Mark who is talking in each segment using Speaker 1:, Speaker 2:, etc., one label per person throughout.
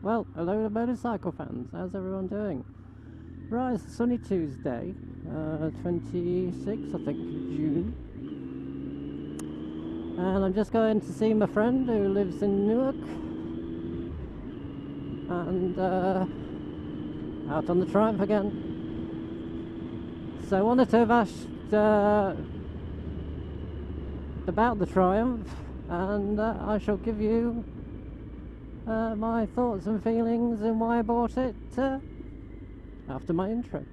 Speaker 1: Well, hello to motorcycle fans, how's everyone doing? Right, it's a sunny Tuesday, 26th, I think, of June. And I'm just going to see my friend who lives in Newark. And out on the Triumph again. So I wanted to have asked about the Triumph, and I shall give you my thoughts and feelings and why I bought it after my intro.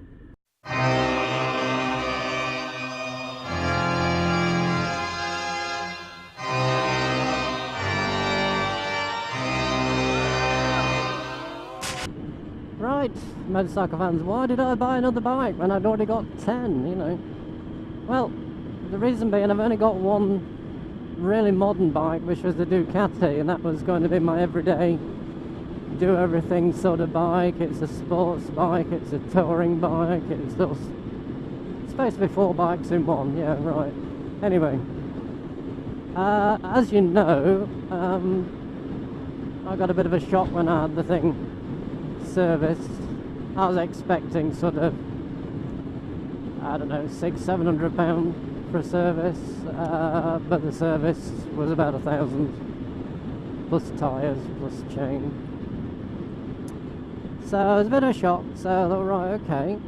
Speaker 1: Right, motorcycle fans, why did I buy another bike when I'd already got 10, you know? Well, the reason being I've only got one really modern bike, which was the Ducati, and that was going to be my everyday do everything sort of bike. It's a sports bike, it's a touring bike, it's supposed to be 4 bikes in one, yeah, right. Anyway, as you know, I got a bit of a shock when I had the thing serviced. I was expecting sort of, I don't know, £600-700 for a service, but the service was about 1,000 plus tyres plus chain. So it was a bit of a shock. So I thought, right, okay,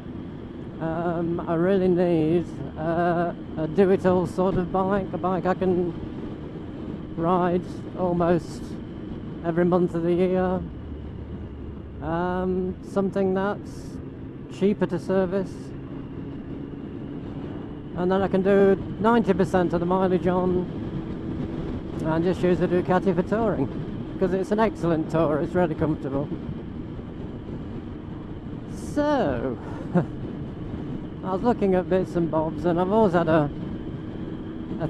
Speaker 1: I really need a do-it-all sort of bike, a bike I can ride almost every month of the year, something that's cheaper to service, and then I can do 90% of the mileage on and just use the Ducati for touring, because it's an excellent tour, it's really comfortable. So I was looking at bits and bobs, and I've always had a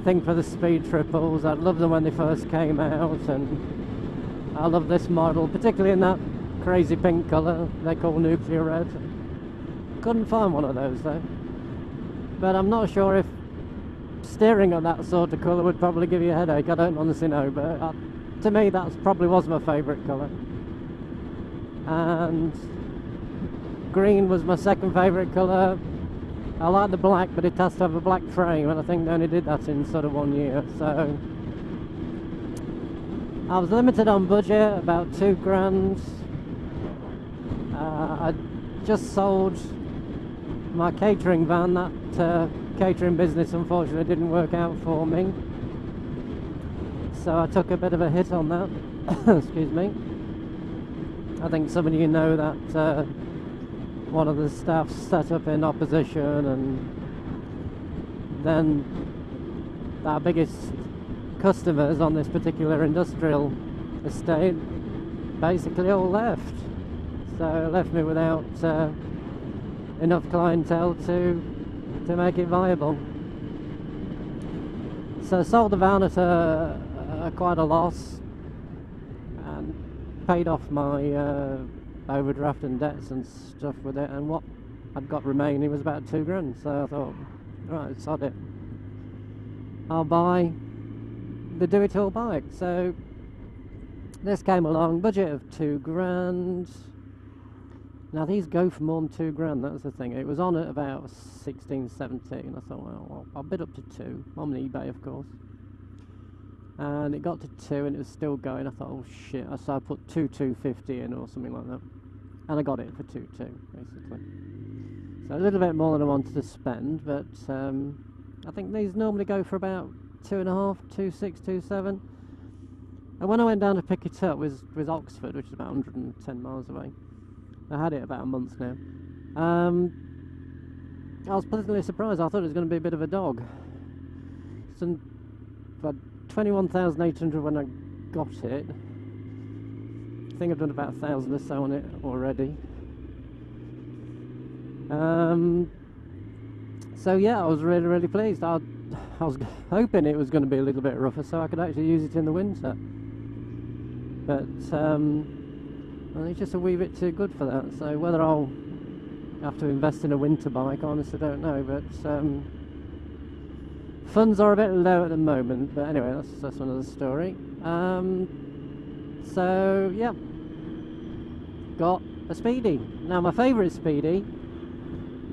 Speaker 1: thing for the speed triples. I loved them when they first came out, and I love this model, particularly in that crazy pink colour they call nuclear red. Couldn't find one of those though, but I'm not sure if steering at that sort of colour would probably give you a headache. I don't honestly know, but to me that probably was my favourite colour. And green was my second favourite colour. I like the black, but it has to have a black frame, and I think they only did that in sort of 1 year. So I was limited on budget, about £2,000. I just sold my catering van. That catering business unfortunately didn't work out for me, so I took a bit of a hit on that. Excuse me. I think some of you know that one of the staff set up in opposition, and then our biggest customers on this particular industrial estate basically all left, so it left me without enough clientele to make it viable. So I sold the van at quite a loss, and paid off my overdraft and debts and stuff with it, and what I'd got remaining was about £2,000. So I thought, right, sod it, I'll buy the do-it-all bike. So this came along, budget of £2,000. Now these go for more than £2,000, that's the thing. It was on at about 16, 17. I thought, well, I'll bid up to 2 on eBay, of course. And it got to 2 and it was still going. I thought, oh shit, so I put 2,250 in or something like that, and I got it for 2,200 basically. So a little bit more than I wanted to spend, but I think these normally go for about 2.5, 2,600, 2,700. And when I went down to pick it up with Oxford, which is about 110 miles away, I had it about a month now, I was pleasantly surprised. I thought it was going to be a bit of a dog. So, but 21,800 when I got it. I think I've done about 1,000 or so on it already. So yeah, I was really pleased. I was hoping it was going to be a little bit rougher so I could actually use it in the winter, but well, it's just a wee bit too good for that. So whether I'll have to invest in a winter bike, I honestly don't know, but funds are a bit low at the moment. But anyway, that's another story. So yeah, got a Speedy. Now my favourite Speedy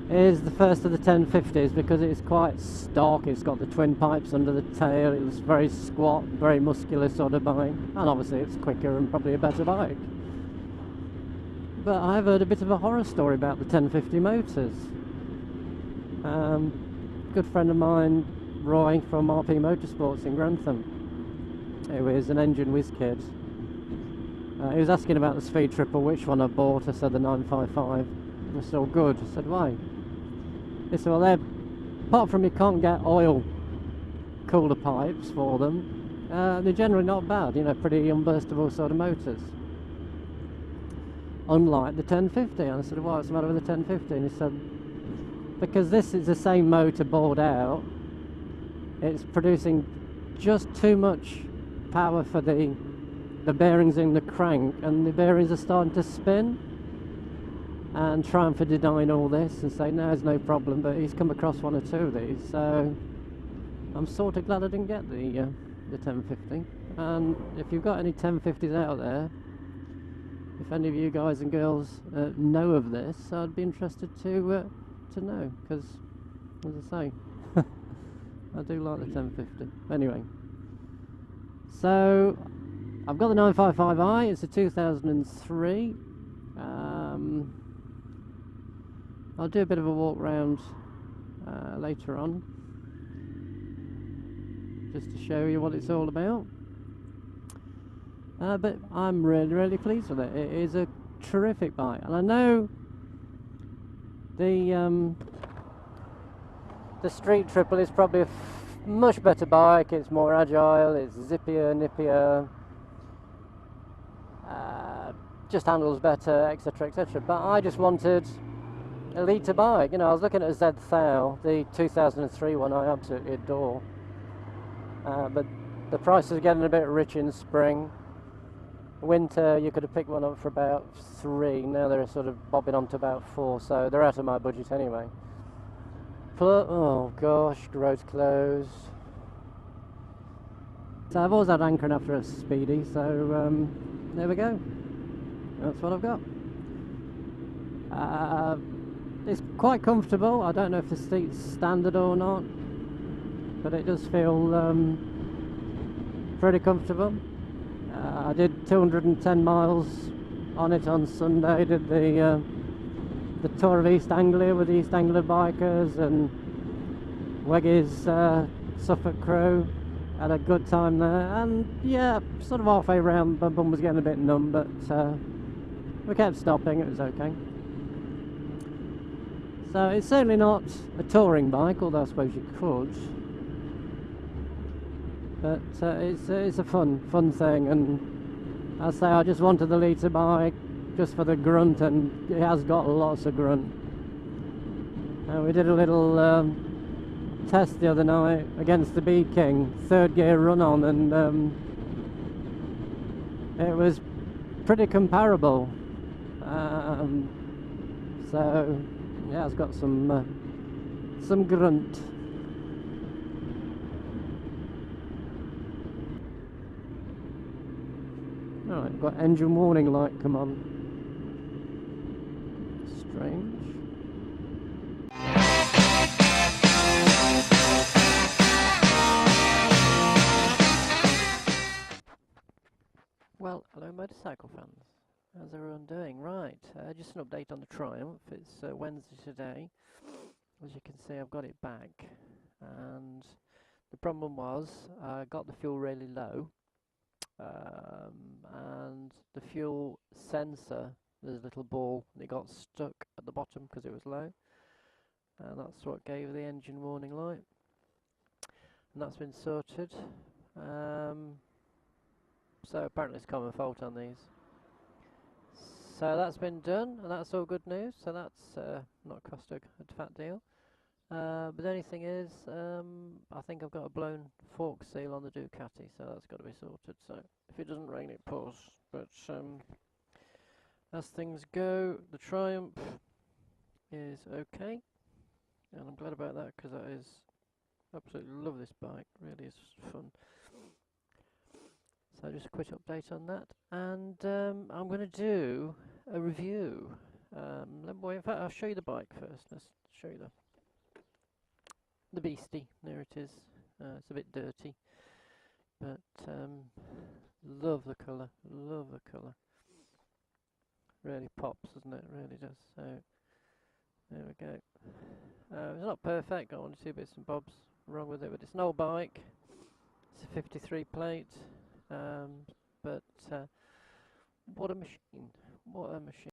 Speaker 1: is the first of the 1050s because it's quite stock. It's got the twin pipes under the tail. It's very squat, very muscular sort of bike, and obviously it's quicker and probably a better bike. But I've heard a bit of a horror story about the 1050 motors. Good friend of mine, Roy from RP Motorsports in Grantham, who is an engine whiz kid. He was asking about the Speed Triple, which one I bought. I said the 955 was so good. I said, why? He said, well, apart from you can't get oil cooler pipes for them, they're generally not bad, you know, pretty unburstable sort of motors. Unlike the 1050. And I said, well, what's the matter with the 1050? And he said, because this is the same motor bored out, it's producing just too much power for the bearings in the crank, and the bearings are starting to spin. And trying to deny all this and say no, it's no problem, but he's come across one or two of these, so I'm sort of glad I didn't get the 1050. And if you've got any 1050s out there, if any of you guys and girls know of this, I'd be interested to know, because as I say, I do like the 1050. Anyway, so I've got the 955i. It's a 2003. I'll do a bit of a walk round later on, just to show you what it's all about. But I'm really pleased with it. It is a terrific bike, and I know the Street Triple is probably a much better bike. It's more agile, it's zippier, nippier, just handles better, etc, etc. But I just wanted a litre bike. You know, I was looking at a Z1000, the 2003 one I absolutely adore. But the prices are getting a bit rich in spring. Winter, you could have picked one up for about £3. Now they're sort of bobbing on to about £4, so they're out of my budget anyway. Oh gosh, road's closed. So I've always had hankering after a Speedy, so there we go. That's what I've got. It's quite comfortable. I don't know if the seat's standard or not, but it does feel pretty comfortable. I did 210 miles on it on Sunday. Did the tour of East Anglia with the East Anglia bikers and Weggy's Suffolk crew. Had a good time there, and yeah, sort of halfway round my bum was getting a bit numb, but we kept stopping. It was okay. So it's certainly not a touring bike, although I suppose you could. But it's a fun thing, and I say I just wanted the litre bike just for the grunt, and it has got lots of grunt. We did a little test the other night against the B King, third gear run on, and it was pretty comparable. So yeah, it's got some grunt. Alright, got engine warning light come on. Strange. Well, hello motorcycle fans. How's everyone doing? Right, just an update on the Triumph. It's Wednesday today. As you can see, I've got it back, and the problem was I got the fuel really low, and the fuel sensor, there's a little ball, and it got stuck at the bottom because it was low, and that's what gave the engine warning light, and that's been sorted. So apparently it's common fault on these. So that's been done, and that's all good news. So that's not cost a fat deal. But the only thing is, I think I've got a blown fork seal on the Ducati, so that's got to be sorted. So if it doesn't rain, it pours. But as things go, the Triumph is okay, and I'm glad about that because I absolutely love this bike. Really is fun. So just a quick update on that, and I'm going to do a review. In fact, I'll show you the bike first. Let's show you the Beastie. There it is. It's a bit dirty, but love the colour. Love the colour. Really pops, doesn't it? Really does. So there we go. It's not perfect. Got one or two bits and bobs wrong with it, but it's an old bike. It's a 53 plate. But what a machine! What a machine!